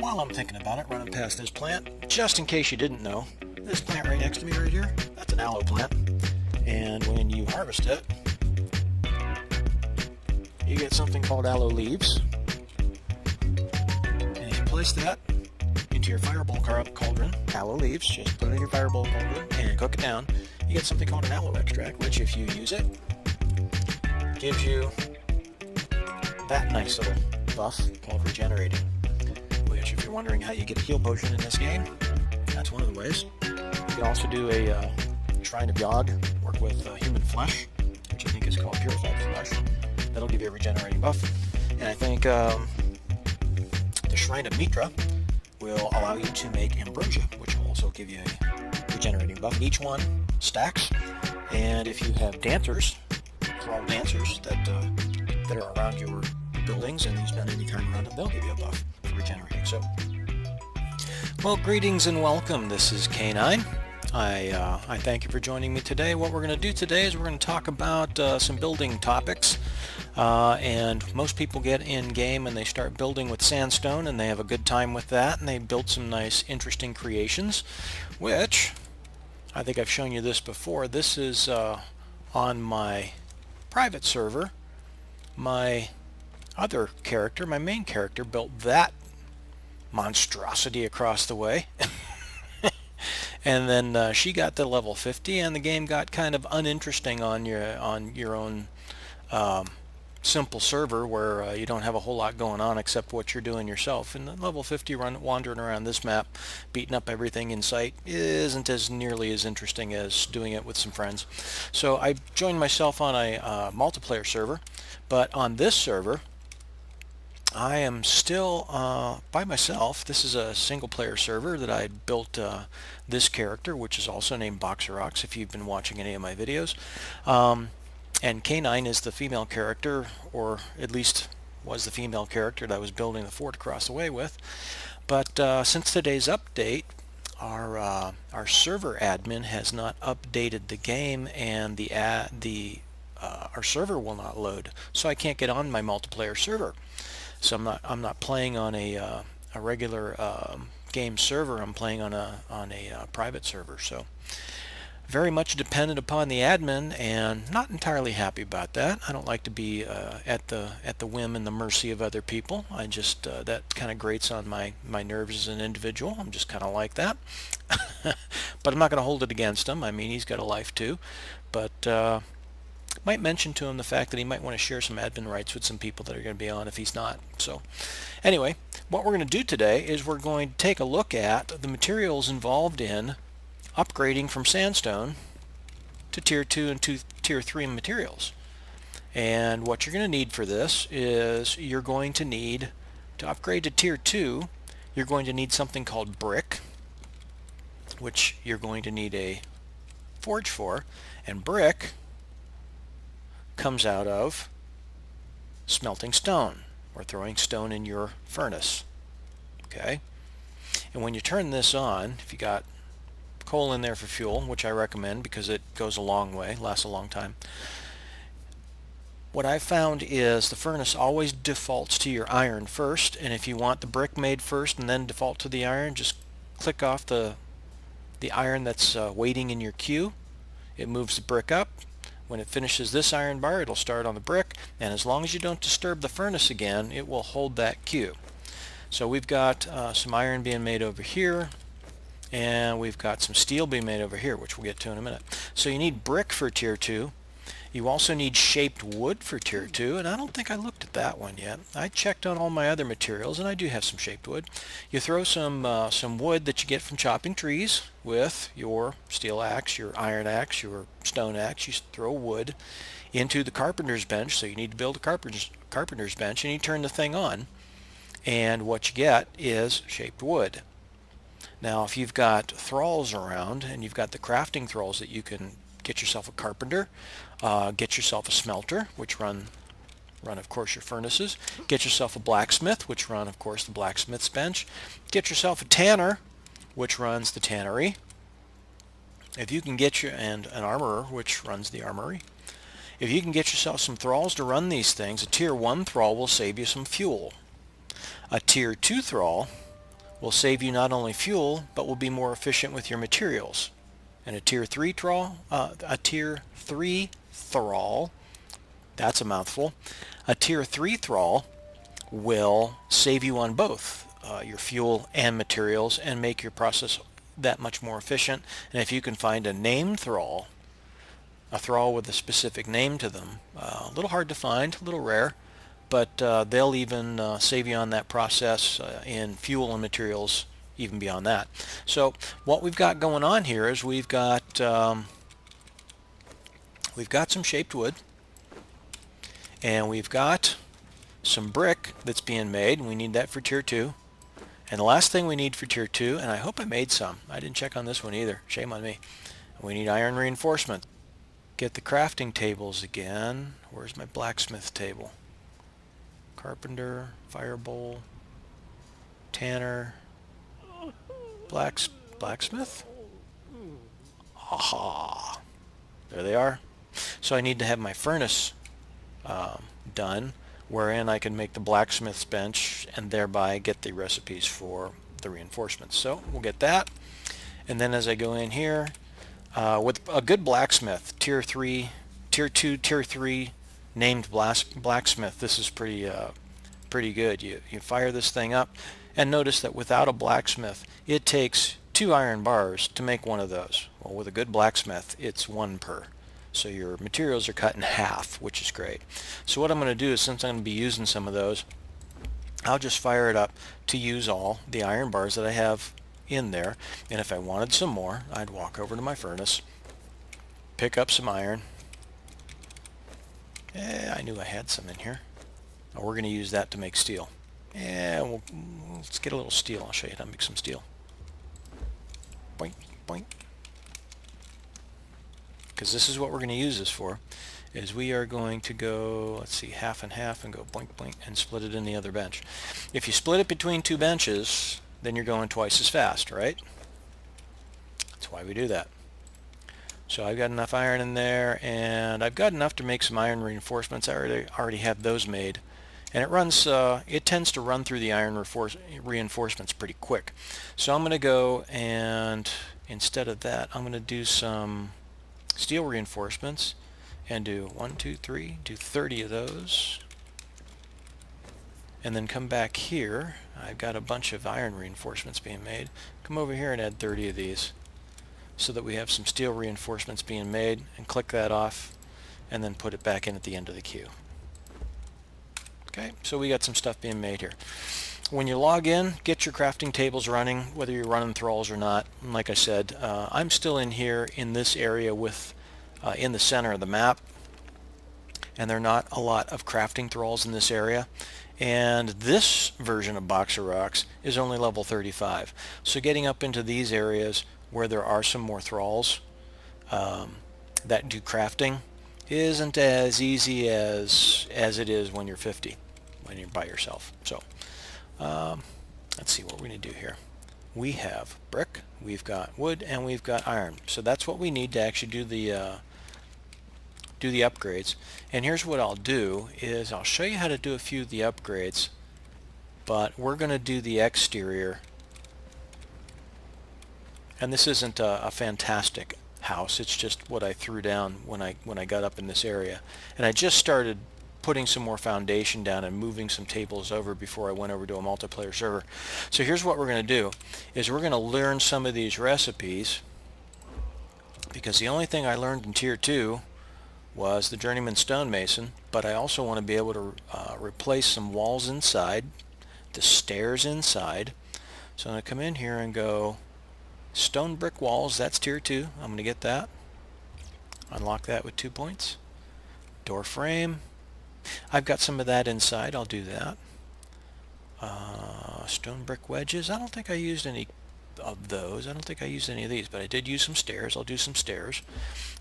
while I'm thinking about it, running past this plant, just in case you didn't know, this plant right next to me right here, that's an aloe plant. And when you harvest it, you get something called aloe leaves. And you can place that into your fireball cauldron, aloe leaves, just put it in your fireball cauldron and cook it down. You get something called an aloe extract, which if you use it, gives you that nice little buff called regenerating. Which, if you're wondering how you get a heal potion in this game, that's one of the ways. You can also do a Shrine of Yod, work with human flesh, which I think is called purified flesh. That'll give you a regenerating buff. And I think the Shrine of Mitra will allow you to make ambrosia, which will also give you a regenerating buff. Each one stacks, and if you have dancers, thrall dancers that are around your buildings and you spend any time around them, they'll give you a buff for regenerating. So, well, greetings and welcome. This is K9. I thank you for joining me today. What we're going to do today is we're going to talk about some building topics. And most people get in game and they start building with sandstone and they have a good time with that and they build some nice interesting creations, which I think I've shown you this before. This is on my private server. My other character, my main character, built that monstrosity across the way. And then she got to level 50 and the game got kind of uninteresting on your own simple server where you don't have a whole lot going on except what you're doing yourself. And level 50 wandering around this map, beating up everything in sight, isn't as nearly as interesting as doing it with some friends. So I joined myself on a multiplayer server, but on this server I am still by myself. This is a single player server that I built this character, which is also named Boxerox if you've been watching any of my videos. And K9 is the female character, or at least was the female character that I was building the fort across the way with. But since today's update, our server admin has not updated the game, and our server will not load, so I can't get on my multiplayer server. So I'm not playing on a regular game server. I'm playing on a private server. So very much dependent upon the admin, and not entirely happy about that. I don't like to be at the whim and the mercy of other people. I just that kind of grates on my nerves as an individual. I'm just kind of like that. But I'm not going to hold it against him. I mean, he's got a life too. But might mention to him the fact that he might want to share some admin rights with some people that are going to be on if he's not. So anyway, what we're going to do today is we're going to take a look at the materials involved in upgrading from sandstone to tier 2 and tier 3 materials. And what you're going to need for this is you're going to need to upgrade to tier 2, you're going to need something called brick, which you're going to need a forge for, and brick comes out of smelting stone or throwing stone in your furnace. Okay, and when you turn this on, if you got coal in there for fuel, which I recommend because it goes a long way, lasts a long time, what I found is the furnace always defaults to your iron first, and if you want the brick made first and then default to the iron, just click off the iron that's waiting in your queue. It moves the brick up. When it finishes this iron bar, it'll start on the brick, and as long as you don't disturb the furnace again, it will hold that queue. So we've got some iron being made over here, and we've got some steel being made over here, which we'll get to in a minute. So you need brick for tier 2. You also need shaped wood for tier 2, and I don't think I looked at that one yet. I checked on all my other materials, and I do have some shaped wood. You throw some wood that you get from chopping trees with your steel axe, your iron axe, your stone axe. You throw wood into the carpenter's bench, so you need to build a carpenter's bench, and you turn the thing on, and what you get is shaped wood. Now, if you've got thralls around, and you've got the crafting thralls that you can get yourself a carpenter, get yourself a smelter, which run of course your furnaces, get yourself a blacksmith, which run of course the blacksmith's bench, get yourself a tanner, which runs the tannery. If you can get an armorer, which runs the armory. If you can get yourself some thralls to run these things, a tier 1 thrall will save you some fuel. A tier 2 thrall will save you not only fuel, but will be more efficient with your materials. And a tier 3 thrall, that's a mouthful. A tier 3 thrall will save you on both your fuel and materials and make your process that much more efficient. And if you can find a named thrall, a thrall with a specific name to them, a little hard to find, a little rare, but they'll even save you on that process in fuel and materials even beyond that. So what we've got going on here is we've got some shaped wood, and we've got some brick that's being made, and we need that for tier 2. And the last thing we need for tier 2, and I hope I made some, I didn't check on this one either, shame on me, we need iron reinforcement. Get the crafting tables again. Where's my blacksmith table? Carpenter, firebowl, tanner, blacksmith? Aha! There they are. So I need to have my furnace done, wherein I can make the blacksmith's bench and thereby get the recipes for the reinforcements. So we'll get that. And then as I go in here, with a good blacksmith, tier 2, tier 3 named blacksmith, this is pretty good. You fire this thing up, and notice that without a blacksmith, it takes 2 iron bars to make one of those. Well, with a good blacksmith, it's 1 per. So your materials are cut in half, which is great. So what I'm going to do is, since I'm going to be using some of those, I'll just fire it up to use all the iron bars that I have in there. And if I wanted some more, I'd walk over to my furnace, pick up some iron. I knew I had some in here. Oh, we're going to use that to make steel. Let's get a little steel. I'll show you how to make some steel. Boink, boink. Because this is what we're going to use this for, is we are going to go, let's see, half and half, and go boink, boink, and split it in the other bench. If you split it between 2 benches, then you're going twice as fast, right? That's why we do that. So I've got enough iron in there, and I've got enough to make some iron reinforcements. I already have those made. And it tends to run through the iron reinforcements pretty quick. So I'm going to go, and instead of that, I'm going to do some steel reinforcements and do 1, 2, 3, do 30 of those. And then come back here. I've got a bunch of iron reinforcements being made. Come over here and add 30 of these so that we have some steel reinforcements being made, and click that off and then put it back in at the end of the queue. Okay, so we got some stuff being made here. When you log in, get your crafting tables running, whether you're running thralls or not. And like I said, I'm still in here in this area with in the center of the map, and there are not a lot of crafting thralls in this area. And this version of Boxer Rocks is only level 35. So getting up into these areas where there are some more thralls that do crafting isn't as easy as it is when you're 50, when you're by yourself. So let's see what we're going to do here. We have brick, we've got wood, and we've got iron. So that's what we need to actually do the upgrades. And here's what I'll do is I'll show you how to do a few of the upgrades, but we're going to do the exterior. And this isn't a fantastic house, it's just what I threw down when I got up in this area. And I just started putting some more foundation down and moving some tables over before I went over to a multiplayer server. So here's what we're going to do is we're going to learn some of these recipes, because the only thing I learned in tier 2 was the journeyman stonemason, but I also want to be able to replace some walls inside, the stairs inside. So I'm going to come in here and go stone brick walls, that's tier 2. I'm going to get that. Unlock that with 2 points. Door frame. I've got some of that inside, I'll do that. Stone brick wedges, I don't think I used any of those. I don't think I used any of these, but I did use some stairs. I'll do some stairs.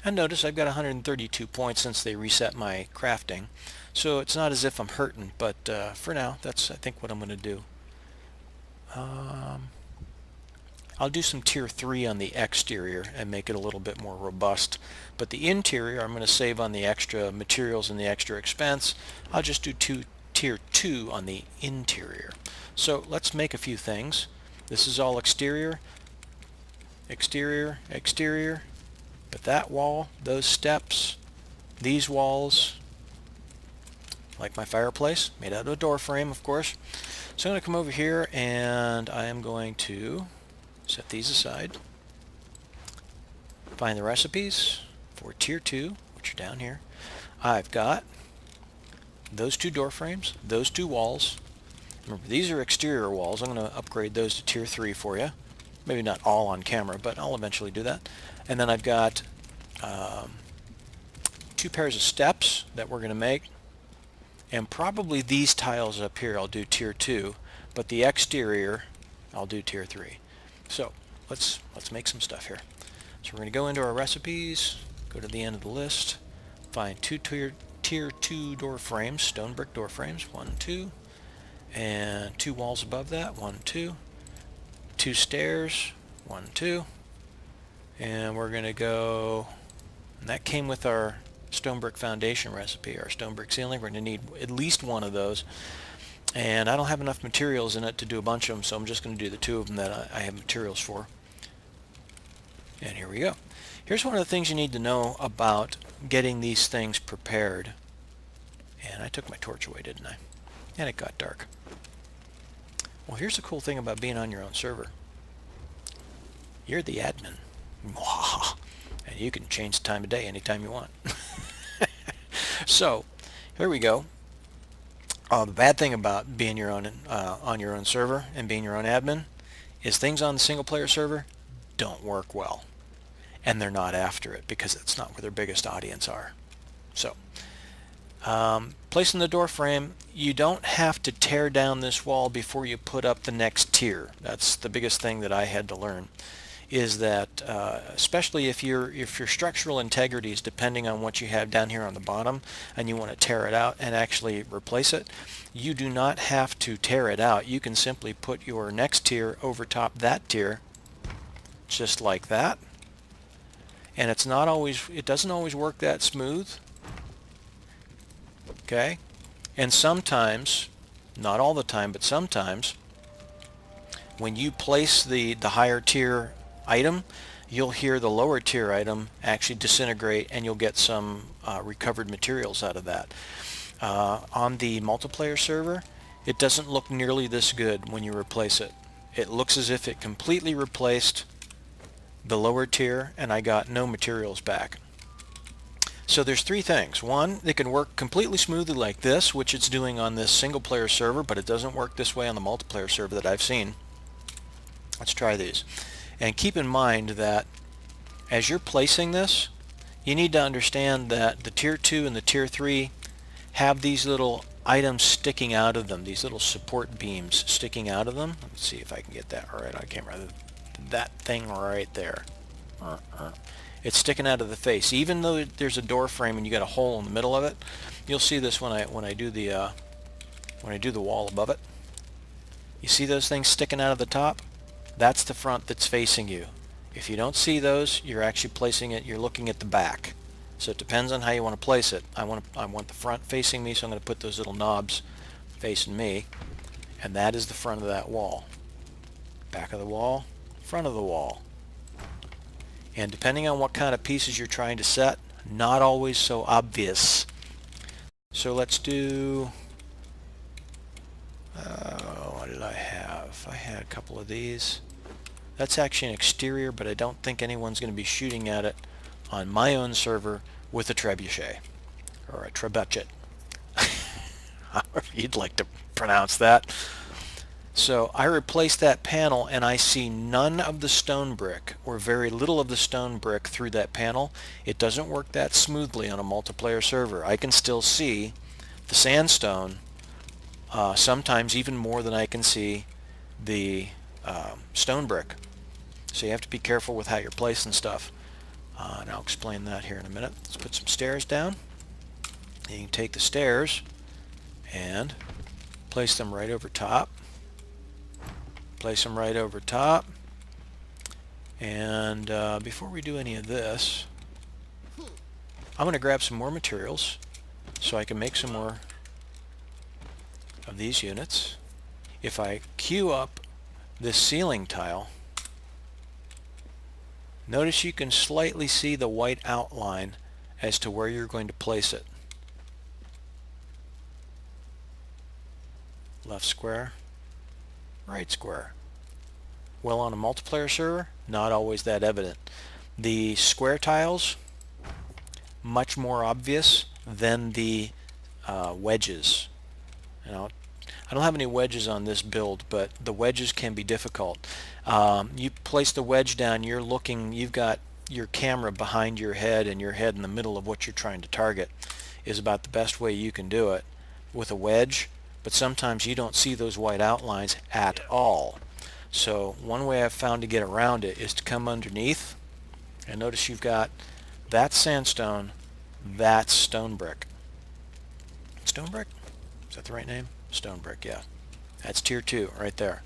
And notice I've got 132 points since they reset my crafting. So it's not as if I'm hurting, but for now, that's I think what I'm going to do. I'll do some tier 3 on the exterior and make it a little bit more robust. But the interior, I'm going to save on the extra materials and the extra expense. I'll just do tier 2 on the interior. So let's make a few things. This is all exterior, exterior, exterior. But that wall, those steps, these walls, like my fireplace, made out of a door frame, of course. So I'm going to come over here and I am going to set these aside. Find the recipes for Tier 2, which are down here. I've got those 2 door frames, those 2 walls. Remember, these are exterior walls. I'm going to upgrade those to Tier 3 for you. Maybe not all on camera, but I'll eventually do that. And then I've got 2 pairs of steps that we're going to make. And probably these tiles up here I'll do Tier 2, but the exterior I'll do Tier 3. So let's make some stuff here. So we're going to go into our recipes, go to the end of the list, find 2 Tier 2 door frames, stone brick door frames, 1, 2, and 2 walls above that, 1, 2, 2 stairs, 1, 2, and we're going to go, and that came with our stone brick foundation recipe, our stone brick ceiling. We're going to need at least 1 of those, and I don't have enough materials in it to do a bunch of them, so I'm just going to do the 2 of them that I have materials for. And here we go. Here's one of the things you need to know about getting these things prepared. And I took my torch away, didn't I? And it got dark. Well, here's the cool thing about being on your own server. You're the admin. And you can change the time of day anytime you want. So, here we go. The bad thing about being your own on your own server and being your own admin is things on the single player server don't work well. And they're not after it because it's not where their biggest audience are. So, placing the door frame, you don't have to tear down this wall before you put up the next tier. That's the biggest thing that I had to learn, is that especially if your structural integrity is depending on what you have down here on the bottom and you want to tear it out and actually replace it, you do not have to tear it out. You can simply put your next tier over top that tier, just like that. And it doesn't always work that smooth. Okay? And sometimes, not all the time, but sometimes, when you place the higher tier item, you'll hear the lower tier item actually disintegrate and you'll get some recovered materials out of that. On the multiplayer server, it doesn't look nearly this good when you replace it. It looks as if it completely replaced the lower tier and I got no materials back. So there's 3 things. One, it can work completely smoothly like this, which it's doing on this single player server, but it doesn't work this way on the multiplayer server that I've seen. Let's try these. And keep in mind that as you're placing this, you need to understand that the Tier 2 and the Tier 3 have these little items sticking out of them, these little support beams sticking out of them. Let's see if I can get that right on camera. That thing right there. It's sticking out of the face. Even though there's a door frame and you got a hole in the middle of it, you'll see this when I do the wall above it. You see those things sticking out of the top? That's the front that's facing you. If you don't see those, you're actually placing it, you're looking at the back. So it depends on how you want to place it. I want the front facing me, so I'm going to put those little knobs facing me, and that is the front of that wall. Back of the wall, front of the wall. And depending on what kind of pieces you're trying to set, not always so obvious. So let's do, what did I have? I had a couple of these. That's actually an exterior, but I don't think anyone's going to be shooting at it on my own server with a trebuchet, or a trebuchet, however you'd like to pronounce that. So I replaced that panel and I see none of the stone brick, or very little of the stone brick through that panel. It doesn't work that smoothly on a multiplayer server. I can still see the sandstone, sometimes even more than I can see the stone brick. So you have to be careful with how you're placing stuff. And I'll explain that here in a minute. Let's put some stairs down. And you can take the stairs and place them right over top. Place them right over top. And before we do any of this, I'm going to grab some more materials so I can make some more of these units. If I queue up this ceiling tile, notice you can slightly see the white outline as to where you're going to place it. Left square, right square. Well, on a multiplayer server, not always that evident. The square tiles, much more obvious than the wedges. Now, I don't have any wedges on this build, but the wedges can be difficult. You place the wedge down, you've got your camera behind your head and your head in the middle of what you're trying to target is about the best way you can do it with a wedge, but sometimes you don't see those white outlines at all. So one way I've found to get around it is to come underneath, and notice you've got that sandstone, that's Stonebrick. Stonebrick? Is that the right name? Stonebrick, yeah. That's tier 2 right there.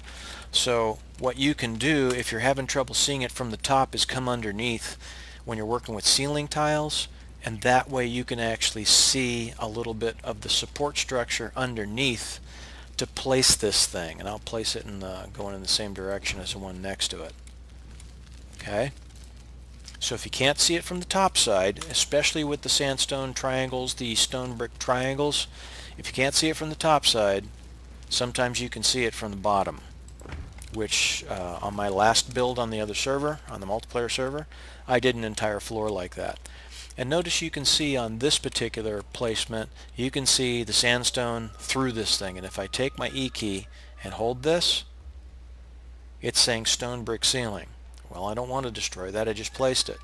So what you can do if you're having trouble seeing it from the top is come underneath when you're working with ceiling tiles, and that way you can actually see a little bit of the support structure underneath to place this thing. And I'll place it going in the same direction as the one next to it. Okay? So if you can't see it from the top side, especially with the sandstone triangles, the stone brick triangles, if you can't see it from the top side, sometimes you can see it from the bottom, which on my last build on the other server, on the multiplayer server, I did an entire floor like that. And notice you can see on this particular placement, you can see the sandstone through this thing. And if I take my E key and hold this, it's saying stone brick ceiling. Well, I don't want to destroy that, I just placed it.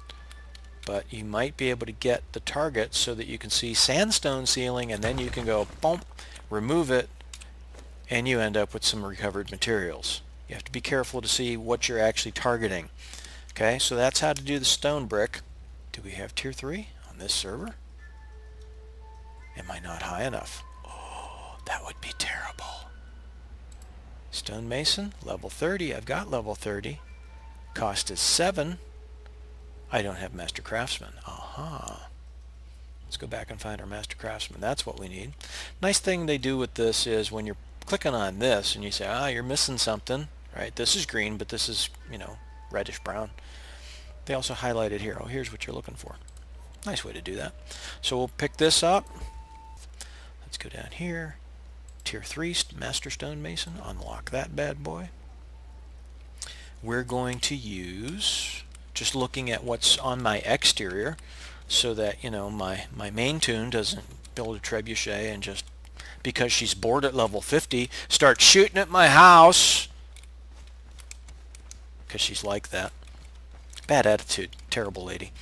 But you might be able to get the target so that you can see sandstone ceiling, and then you can go, boom, remove it, and you end up with some recovered materials. You have to be careful to see what you're actually targeting. Okay, so that's how to do the stone brick. Do we have tier 3 on this server? Am I not high enough? Oh, that would be terrible. Stonemason, level 30. I've got level 30. Cost is 7. I don't have Master Craftsman. Aha. Let's go back and find our Master Craftsman. That's what we need. Nice thing they do with this is when you're clicking on this and you say, you're missing something, right? This is green, but this is, reddish brown. They also highlight it here. Oh, here's what you're looking for. Nice way to do that. So we'll pick this up. Let's go down here. Tier 3 Master Stonemason. Unlock that bad boy. We're going to use, just looking at what's on my exterior, so that, my main tune doesn't build a trebuchet and just, because she's bored at level 50, start shooting at my house. Because she's like that. Bad attitude. Terrible lady.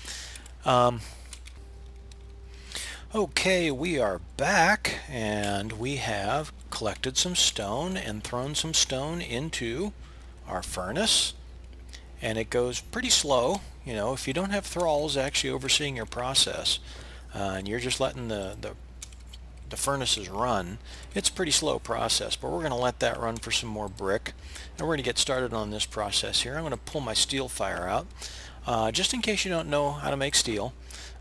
Okay, we are back, and we have collected some stone and thrown some stone into our furnace, and it goes pretty slow. If you don't have thralls actually overseeing your process, and you're just letting the furnaces run, it's a pretty slow process, but we're going to let that run for some more brick, and we're going to get started on this process here. I'm going to pull my steel fire out. Just in case you don't know how to make steel,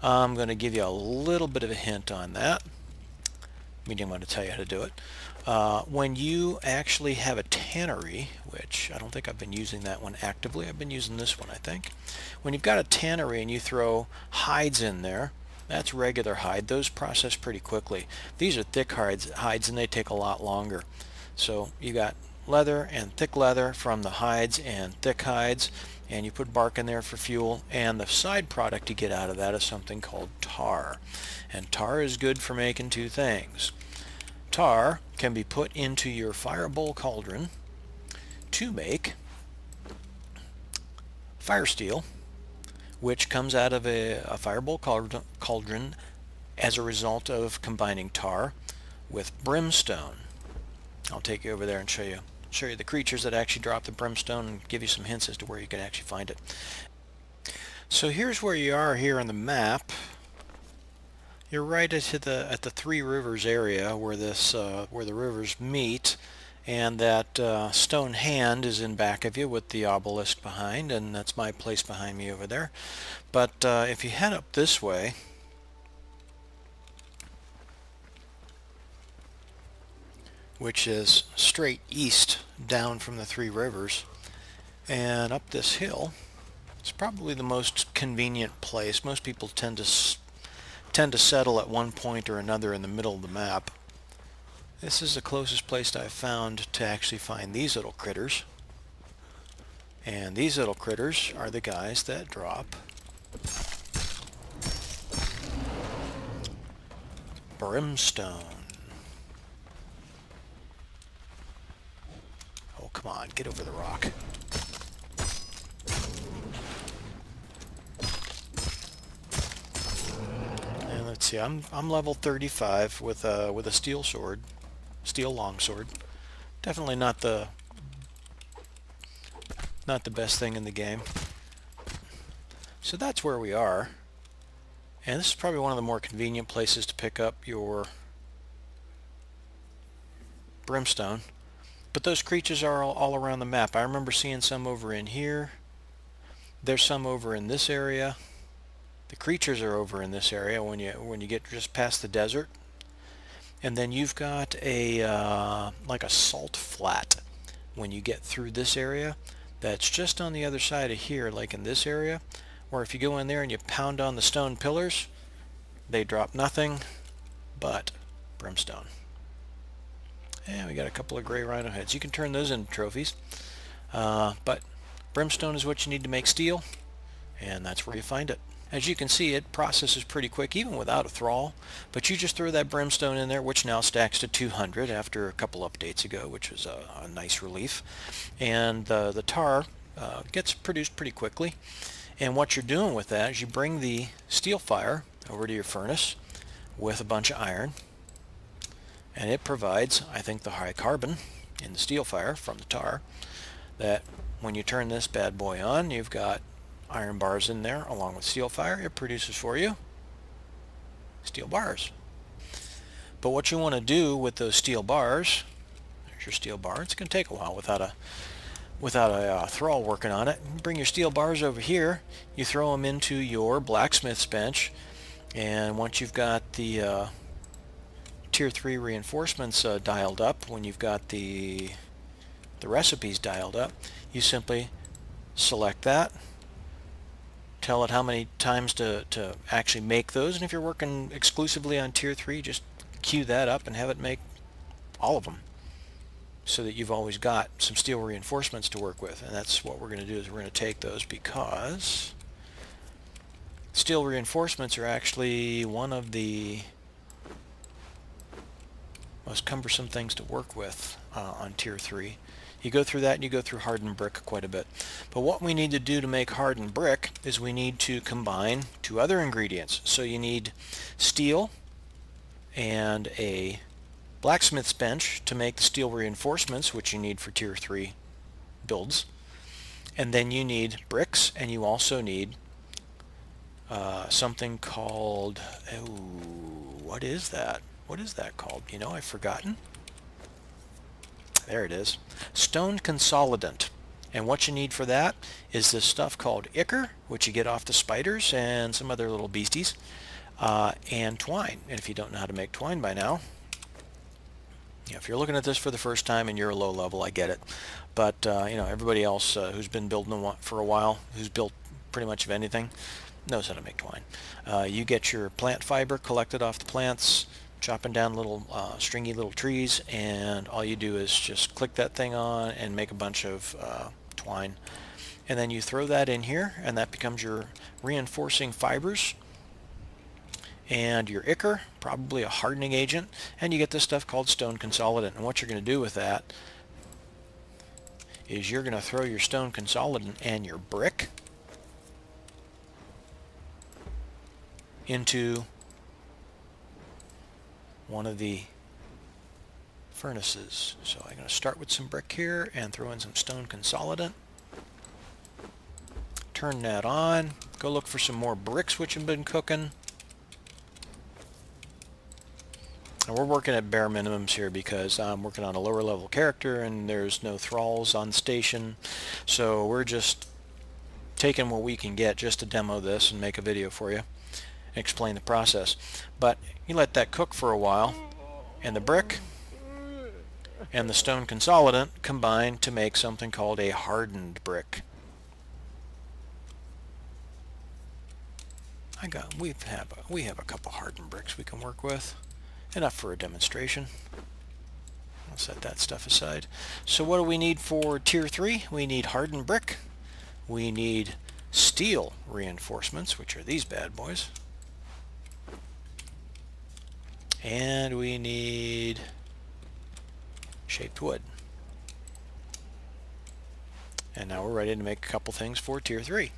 I'm going to give you a little bit of a hint on that. I'm going to tell you how to do it. When you actually have a tannery, which I don't think I've been using that one actively, I've been using this one, I think. When you've got a tannery and you throw hides in there, that's regular hide. Those process pretty quickly. These are thick hides, and they take a lot longer. So you got leather and thick leather from the hides and thick hides, and you put bark in there for fuel, and the side product you get out of that is something called tar. And tar is good for making two things. Tar can be put into your fireball cauldron to make fire steel, which comes out of a fireball cauldron as a result of combining tar with brimstone. I'll take you over there and show you the creatures that actually drop the brimstone and give you some hints as to where you can actually find it. So here's where you are here on the map. You're right at the Three Rivers area where where the rivers meet, and that stone hand is in back of you with the obelisk behind, and that's my place behind me over there. But if you head up this way, which is straight east down from the Three Rivers and up this hill. It's probably the most convenient place. Most people tend to settle at one point or another in the middle of the map. This is the closest place I've found to actually find these little critters. And these little critters are the guys that drop brimstone. Oh, come on, get over the rock. And let's see, I'm level 35 with a steel sword, steel longsword. Definitely not the best thing in the game. So that's where we are. And this is probably one of the more convenient places to pick up your brimstone. But those creatures are all around the map. I remember seeing some over in here. There's some over in this area. The creatures are over in this area when you get just past the desert. And then you've got a like a salt flat when you get through this area. That's just on the other side of here, like in this area, where if you go in there and you pound on the stone pillars, they drop nothing but brimstone. And we got a couple of gray rhino heads. You can turn those into trophies, but brimstone is what you need to make steel, and that's where you find it. As you can see, it processes pretty quick, even without a thrall, but you just throw that brimstone in there, which now stacks to 200 after a couple updates ago, which was a nice relief. And the tar gets produced pretty quickly. And what you're doing with that is you bring the steel fire over to your furnace with a bunch of iron, and it provides, I think, the high carbon in the steel fire from the tar, that when you turn this bad boy on, you've got iron bars in there along with steel fire. It produces for you steel bars. But what you want to do with those steel bars, there's your steel bar. It's going to take a while without a thrall working on it. You bring your steel bars over here, you throw them into your blacksmith's bench, and once you've got the tier 3 reinforcements dialed up, when you've got the recipes dialed up, you simply select that, tell it how many times to actually make those, and if you're working exclusively on tier 3, just queue that up and have it make all of them, so that you've always got some steel reinforcements to work with. And that's what we're going to do, is we're going to take those, because steel reinforcements are actually one of the most cumbersome things to work with on tier 3. You go through that, and you go through hardened brick quite a bit. But what we need to do to make hardened brick is we need to combine two other ingredients. So you need steel and a blacksmith's bench to make the steel reinforcements, which you need for tier 3 builds. And then you need bricks, and you also need something called, what is that? What is that called? You know, I've forgotten. There it is. Stone consolidant. And what you need for that is this stuff called ichor, which you get off the spiders and some other little beasties, and twine. And if you don't know how to make twine by now, if you're looking at this for the first time and you're a low level, I get it. But you know, everybody else who's been building for a while, who's built pretty much of anything, knows how to make twine. You get your plant fiber collected off the plants, chopping down little stringy little trees, and all you do is just click that thing on and make a bunch of twine, and then you throw that in here, and that becomes your reinforcing fibers and your ichor, probably a hardening agent, and you get this stuff called stone consolidant. And what you're going to do with that is you're going to throw your stone consolidant and your brick into one of the furnaces. So I'm going to start with some brick here and throw in some stone consolidant. Turn that on. Go look for some more bricks which have been cooking. And we're working at bare minimums here because I'm working on a lower level character and there's no thralls on station. So we're just taking what we can get just to demo this and make a video for you. Explain the process. But you let that cook for a while, and the brick and the stone consolidant combine to make something called a hardened brick. We have a couple hardened bricks we can work with, enough for a demonstration. I'll set that stuff aside. So what do we need for tier 3? We need hardened brick. We need steel reinforcements, which are these bad boys. And we need shaped wood. And now we're ready to make a couple things for tier 3.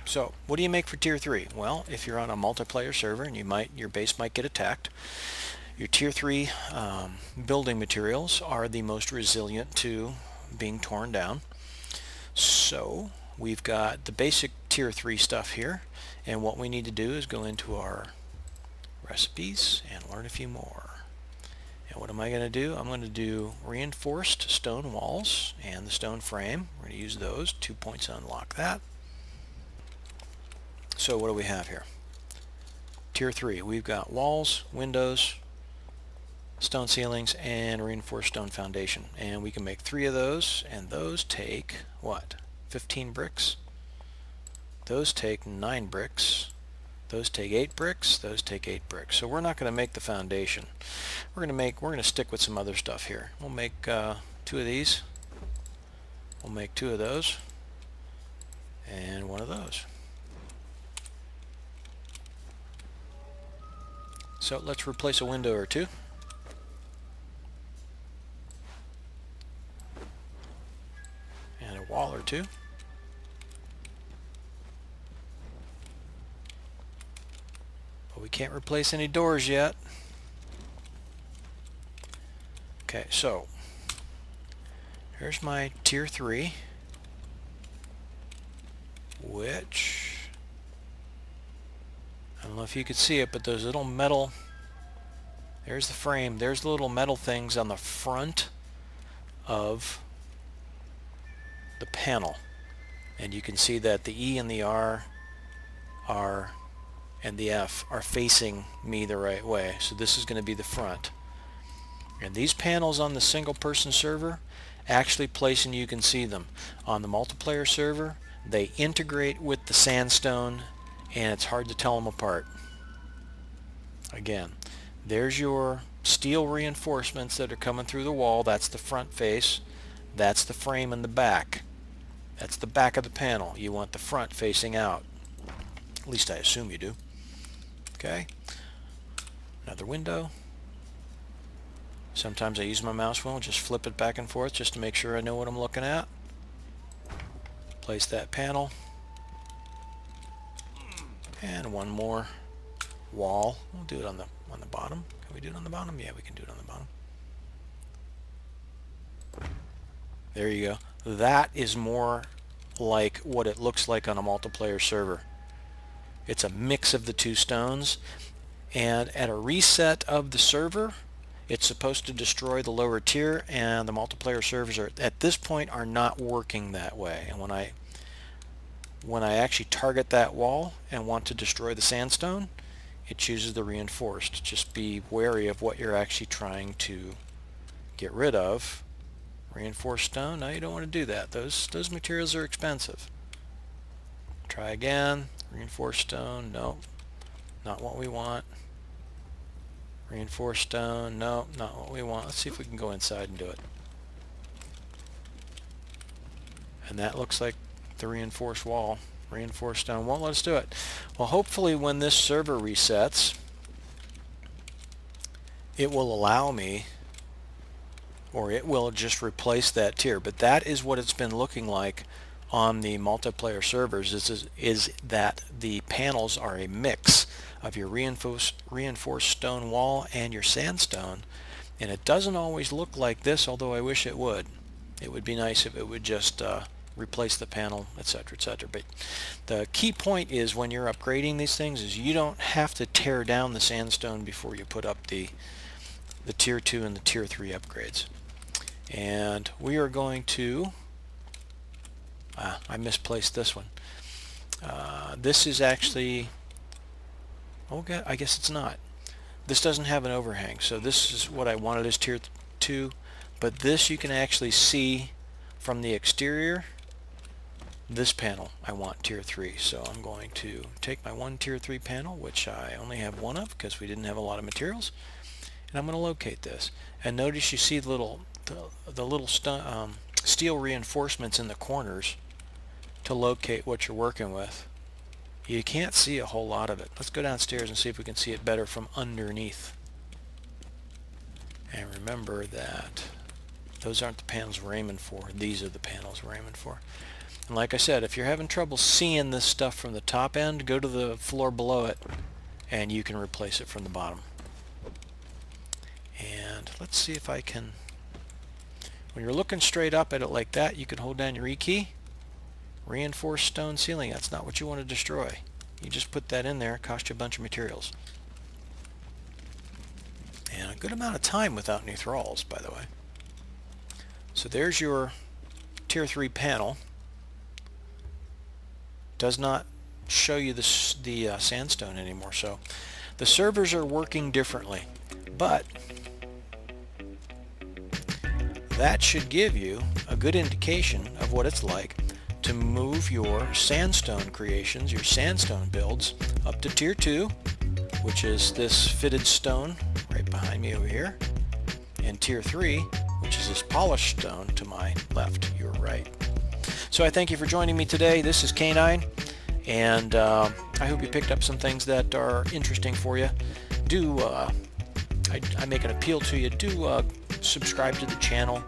So what do you make for tier 3? Well, if you're on a multiplayer server and your base might get attacked, your tier 3 building materials are the most resilient to being torn down. So we've got the basic tier 3 stuff here, and what we need to do is go into our recipes and learn a few more. And what am I going to do? I'm going to do reinforced stone walls and the stone frame. We're going to use those. 2 points to unlock that. So what do we have here? Tier 3, we've got walls, windows, stone ceilings, and reinforced stone foundation. And we can make 3 of those, and those take, what, 15 bricks? Those take 9 bricks. Those take 8 bricks. Those take 8 bricks. So we're not going to make the foundation. We're going to stick with some other stuff here. We'll make 2 of these. We'll make 2 of those. And 1 of those. So let's replace a window or 2. And a wall or 2. But we can't replace any doors yet. Okay, so here's my tier 3, which, I don't know if you could see it, but those little metal, there's the frame, there's the little metal things on the front of the panel. And you can see that the E and the R and the F are facing me the right way. So this is going to be the front. And these panels on the single person server actually place, and you can see them. On the multiplayer server, they integrate with the sandstone, and it's hard to tell them apart. Again, there's your steel reinforcements that are coming through the wall. That's the front face. That's the frame in the back. That's the back of the panel. You want the front facing out. At least I assume you do. Okay. Another window. Sometimes I use my mouse wheel, just flip it back and forth just to make sure I know what I'm looking at. Place that panel. And 1 more wall. We'll do it on the bottom. Can we do it on the bottom? Yeah, we can do it on the bottom. There you go. That is more like what it looks like on a multiplayer server. It's a mix of the 2 stones, and at a reset of the server, it's supposed to destroy the lower tier, and the multiplayer servers at this point are not working that way. And when I actually target that wall and want to destroy the sandstone, it chooses the reinforced. Just be wary of what you're actually trying to get rid of. Reinforced stone, no, you don't want to do that. Those materials are expensive. Try again. Reinforced stone, no, not what we want. Reinforced stone, no, not what we want. Let's see if we can go inside and do it. And that looks like the reinforced wall. Reinforced stone won't let us do it. Well, hopefully when this server resets, it will allow me, or it will just replace that tier. But that is what it's been looking like on the multiplayer servers, is that the panels are a mix of your reinforced stone wall and your sandstone. And it doesn't always look like this, although I wish it would. It would be nice if it would just replace the panel, etc., etc. But the key point is, when you're upgrading these things, is you don't have to tear down the sandstone before you put up the tier 2 and the tier 3 upgrades. And we are going to, I misplaced this one. This is actually, oh, I guess it's not. This doesn't have an overhang, so this is what I wanted as tier 2, but this you can actually see from the exterior. This panel I want tier 3, so I'm going to take my one tier 3 panel, which I only have one of because we didn't have a lot of materials, and I'm going to locate this. And notice you see the little steel reinforcements in the corners to locate what you're working with. You can't see a whole lot of it. Let's go downstairs and see if we can see it better from underneath. And remember that those aren't the panels we're aiming for. These are the panels we're aiming for. And like I said, if you're having trouble seeing this stuff from the top end, go to the floor below it and you can replace it from the bottom. And let's see if I can... When you're looking straight up at it like that, you can hold down your E key. Reinforced stone ceiling, that's not what you want to destroy. You just put that in there, it costs you a bunch of materials. And a good amount of time without any thralls, by the way. So there's your tier 3 panel. Does not show you the sandstone anymore, so the servers are working differently. But that should give you a good indication of what it's like to move your sandstone creations, your sandstone builds, up to tier 2, which is this fitted stone right behind me over here, and tier 3, which is this polished stone to my left, your right. So I thank you for joining me today. This is Canine, and I hope you picked up some things that are interesting for you. I make an appeal to you. Do subscribe to the channel.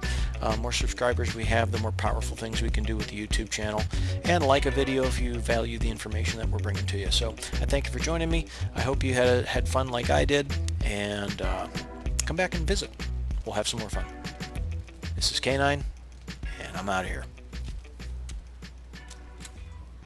More subscribers we have, the more powerful things we can do with the YouTube channel. And like a video if you value the information that we're bringing to you. So I thank you for joining me. I hope you had fun like I did. And come back and visit. We'll have some more fun. This is Canine, and I'm out of here.